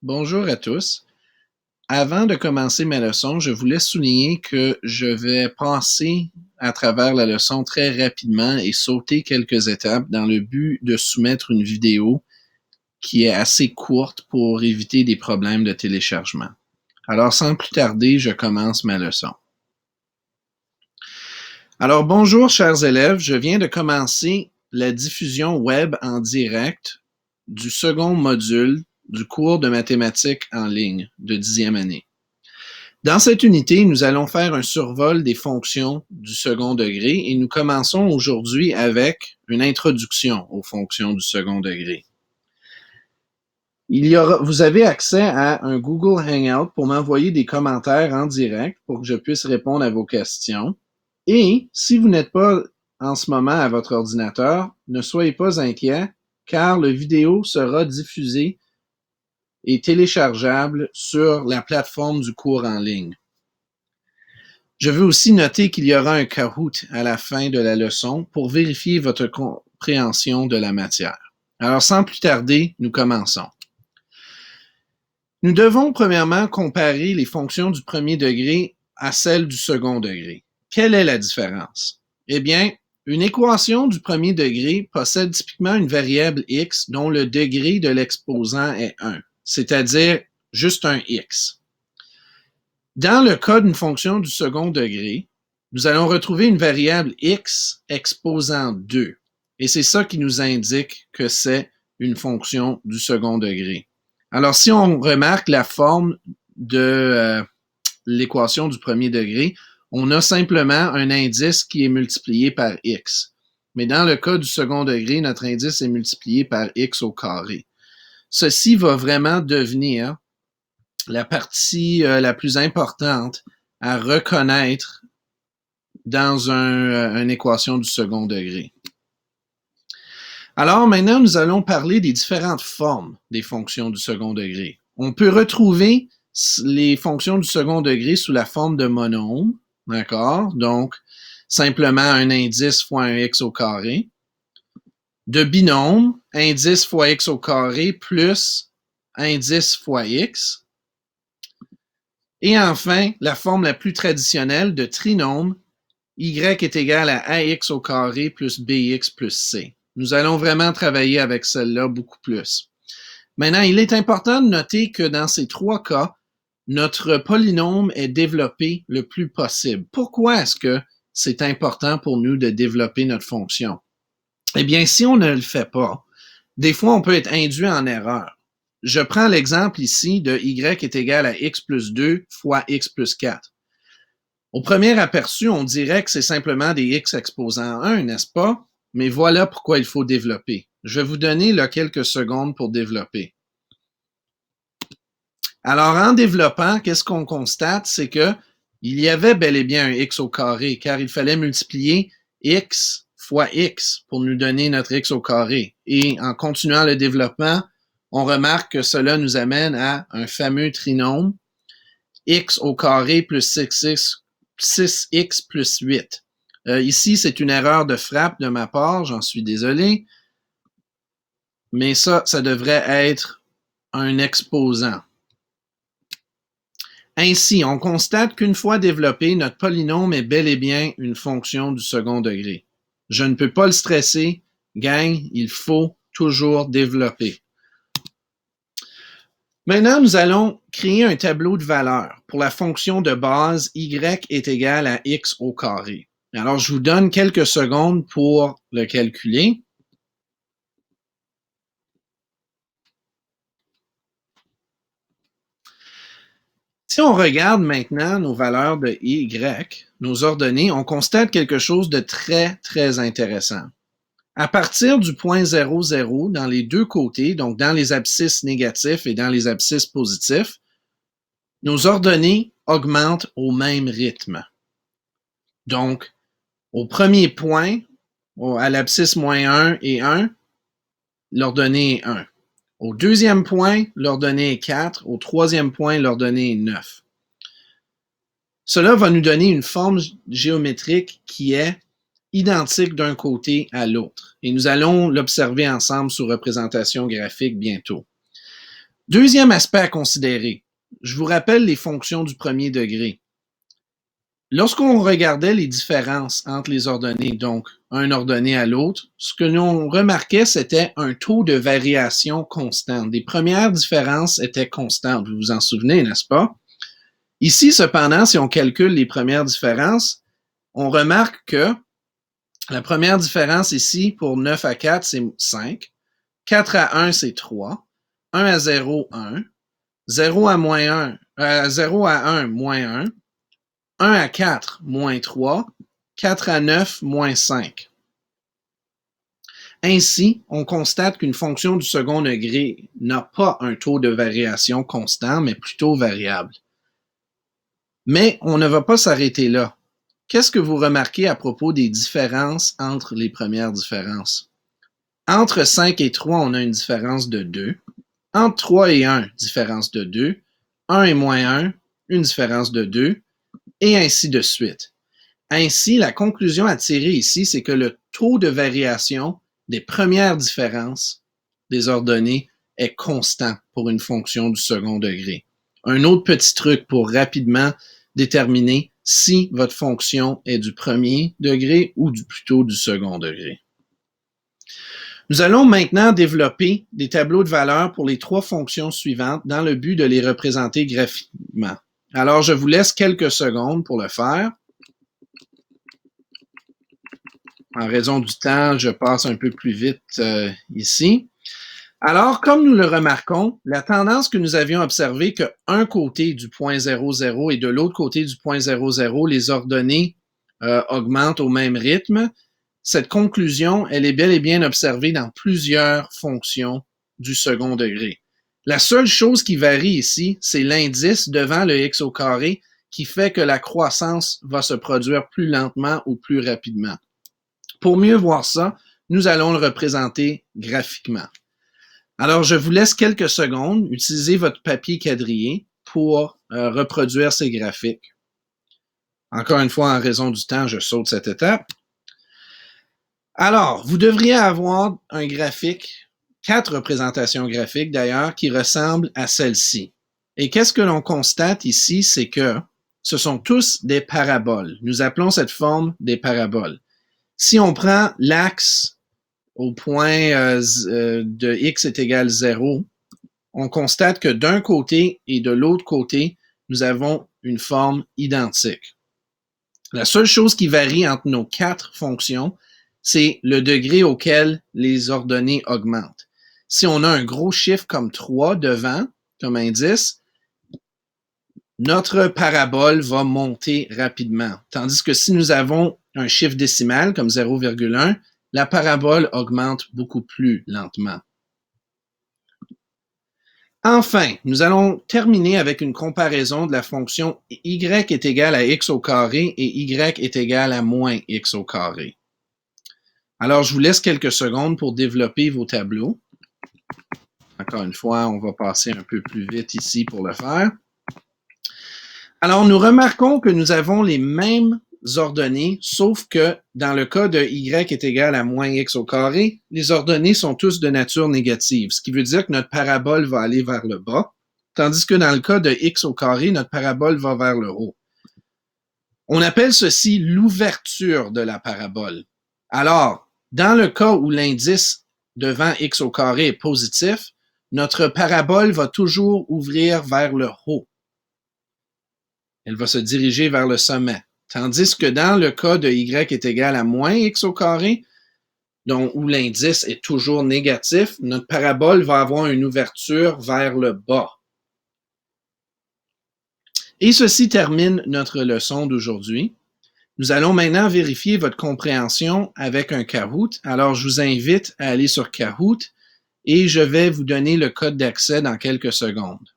Bonjour à tous. Avant de commencer ma leçon, je voulais souligner que je vais passer à travers la leçon très rapidement et sauter quelques étapes dans le but de soumettre une vidéo qui est assez courte pour éviter des problèmes de téléchargement. Alors, sans plus tarder, je commence ma leçon. Alors, bonjour chers élèves, je viens de commencer la diffusion web en direct du second module du cours de mathématiques en ligne de 10e année. Dans cette unité, nous allons faire un survol des fonctions du second degré et nous commençons aujourd'hui avec une introduction aux fonctions du second degré. Vous avez accès à un Google Hangout pour m'envoyer des commentaires en direct pour que je puisse répondre à vos questions. Et si vous n'êtes pas en ce moment à votre ordinateur, ne soyez pas inquiets car la vidéo sera diffusée et téléchargeable sur la plateforme du cours en ligne. Je veux aussi noter qu'il y aura un Kahoot à la fin de la leçon pour vérifier votre compréhension de la matière. Alors, sans plus tarder, nous commençons. Nous devons premièrement comparer les fonctions du premier degré à celles du second degré. Quelle est la différence? Eh bien, une équation du premier degré possède typiquement une variable x dont le degré de l'exposant est 1, c'est-à-dire juste un x. Dans le cas d'une fonction du second degré, nous allons retrouver une variable x exposant 2. Et c'est ça qui nous indique que c'est une fonction du second degré. Alors, si on remarque la forme de l'équation du premier degré, on a simplement un indice qui est multiplié par x. Mais dans le cas du second degré, notre indice est multiplié par x au carré. Ceci va vraiment devenir la partie la plus importante à reconnaître dans une équation du second degré. Alors maintenant, nous allons parler des différentes formes des fonctions du second degré. On peut retrouver les fonctions du second degré sous la forme de monôme, d'accord? Donc, simplement un indice fois un x au carré. De binôme, indice fois x au carré plus indice fois x. Et enfin, la forme la plus traditionnelle de trinôme, y est égal à ax au carré plus bx plus c. Nous allons vraiment travailler avec celle-là beaucoup plus. Maintenant, il est important de noter que dans ces trois cas, notre polynôme est développé le plus possible. Pourquoi est-ce que c'est important pour nous de développer notre fonction? Eh bien, si on ne le fait pas, des fois, on peut être induit en erreur. Je prends l'exemple ici de y est égal à x plus 2 fois x plus 4. Au premier aperçu, on dirait que c'est simplement des x exposant 1, n'est-ce pas? Mais voilà pourquoi il faut développer. Je vais vous donner là, quelques secondes pour développer. Alors, en développant, qu'est-ce qu'on constate? C'est que il y avait bel et bien un x au carré, car il fallait multiplier x fois x pour nous donner notre x au carré. Et en continuant le développement, on remarque que cela nous amène à un fameux trinôme x au carré plus 6x plus 8. Ici, c'est une erreur de frappe de ma part, j'en suis désolé. Mais ça devrait être un exposant. Ainsi, on constate qu'une fois développé, notre polynôme est bel et bien une fonction du second degré. Je ne peux pas le stresser, gang, il faut toujours développer. Maintenant, nous allons créer un tableau de valeurs pour la fonction de base y est égal à x au carré. Alors, je vous donne quelques secondes pour le calculer. Si on regarde maintenant nos valeurs de y, nos ordonnées, on constate quelque chose de très, très intéressant. À partir du point 0, 0, dans les deux côtés, donc dans les abscisses négatifs et dans les abscisses positifs, nos ordonnées augmentent au même rythme. Donc, au premier point, à l'abscisse moins 1 et 1, l'ordonnée est 1. Au deuxième point, l'ordonnée est 4. Au troisième point, l'ordonnée est 9. Cela va nous donner une forme géométrique qui est identique d'un côté à l'autre. Et nous allons l'observer ensemble sous représentation graphique bientôt. Deuxième aspect à considérer. Je vous rappelle les fonctions du premier degré. Lorsqu'on regardait les différences entre les ordonnées, donc un ordonné à l'autre, ce que l'on remarquait, c'était un taux de variation constant. Les premières différences étaient constantes, vous vous en souvenez, n'est-ce pas? Ici, cependant, si on calcule les premières différences, on remarque que la première différence ici, pour 9 à 4, c'est 5. 4 à 1, c'est 3. 1 à 0, 1. 0 à moins 1, 0 à 1, moins 1. 1 à 4, moins 3, 4 à 9, moins 5. Ainsi, on constate qu'une fonction du second degré n'a pas un taux de variation constant, mais plutôt variable. Mais on ne va pas s'arrêter là. Qu'est-ce que vous remarquez à propos des différences entre les premières différences? Entre 5 et 3, on a une différence de 2. Entre 3 et 1, différence de 2. 1 et moins 1, une différence de 2. Et ainsi de suite. Ainsi, la conclusion à tirer ici, c'est que le taux de variation des premières différences des ordonnées est constant pour une fonction du second degré. Un autre petit truc pour rapidement déterminer si votre fonction est du premier degré ou plutôt du second degré. Nous allons maintenant développer des tableaux de valeurs pour les trois fonctions suivantes dans le but de les représenter graphiquement. Alors, je vous laisse quelques secondes pour le faire. En raison du temps, je passe un peu plus vite ici. Alors, comme nous le remarquons, la tendance que nous avions observée qu'un côté du point 0, 0 et de l'autre côté du point 0, 0, les ordonnées augmentent au même rythme, cette conclusion, elle est bel et bien observée dans plusieurs fonctions du second degré. La seule chose qui varie ici, c'est l'indice devant le x au carré qui fait que la croissance va se produire plus lentement ou plus rapidement. Pour mieux voir ça, nous allons le représenter graphiquement. Alors, je vous laisse quelques secondes, utilisez votre papier quadrillé pour reproduire ces graphiques. Encore une fois, en raison du temps, je saute cette étape. Alors, vous devriez avoir un graphique, 4 représentations graphiques d'ailleurs, qui ressemblent à celle-ci. Et qu'est-ce que l'on constate ici, c'est que ce sont tous des paraboles. Nous appelons cette forme des paraboles. Si on prend l'axe au point de x est égal 0, on constate que d'un côté et de l'autre côté, nous avons une forme identique. La seule chose qui varie entre nos 4 fonctions, c'est le degré auquel les ordonnées augmentent. Si on a un gros chiffre comme 3 devant, comme indice, notre parabole va monter rapidement. Tandis que si nous avons un chiffre décimal comme 0,1, la parabole augmente beaucoup plus lentement. Enfin, nous allons terminer avec une comparaison de la fonction y est égal à x au carré et y est égal à moins x au carré. Alors, je vous laisse quelques secondes pour développer vos tableaux. Encore une fois, on va passer un peu plus vite ici pour le faire. Alors, nous remarquons que nous avons les mêmes ordonnées, sauf que dans le cas de y est égal à moins x au carré, les ordonnées sont tous de nature négative, ce qui veut dire que notre parabole va aller vers le bas, tandis que dans le cas de x au carré, notre parabole va vers le haut. On appelle ceci l'ouverture de la parabole. Alors, dans le cas où l'indice devant x au carré est positif, notre parabole va toujours ouvrir vers le haut. Elle va se diriger vers le sommet. Tandis que dans le cas de y est égal à moins x au carré, donc où l'indice est toujours négatif, notre parabole va avoir une ouverture vers le bas. Et ceci termine notre leçon d'aujourd'hui. Nous allons maintenant vérifier votre compréhension avec un Kahoot. Alors, je vous invite à aller sur Kahoot et je vais vous donner le code d'accès dans quelques secondes.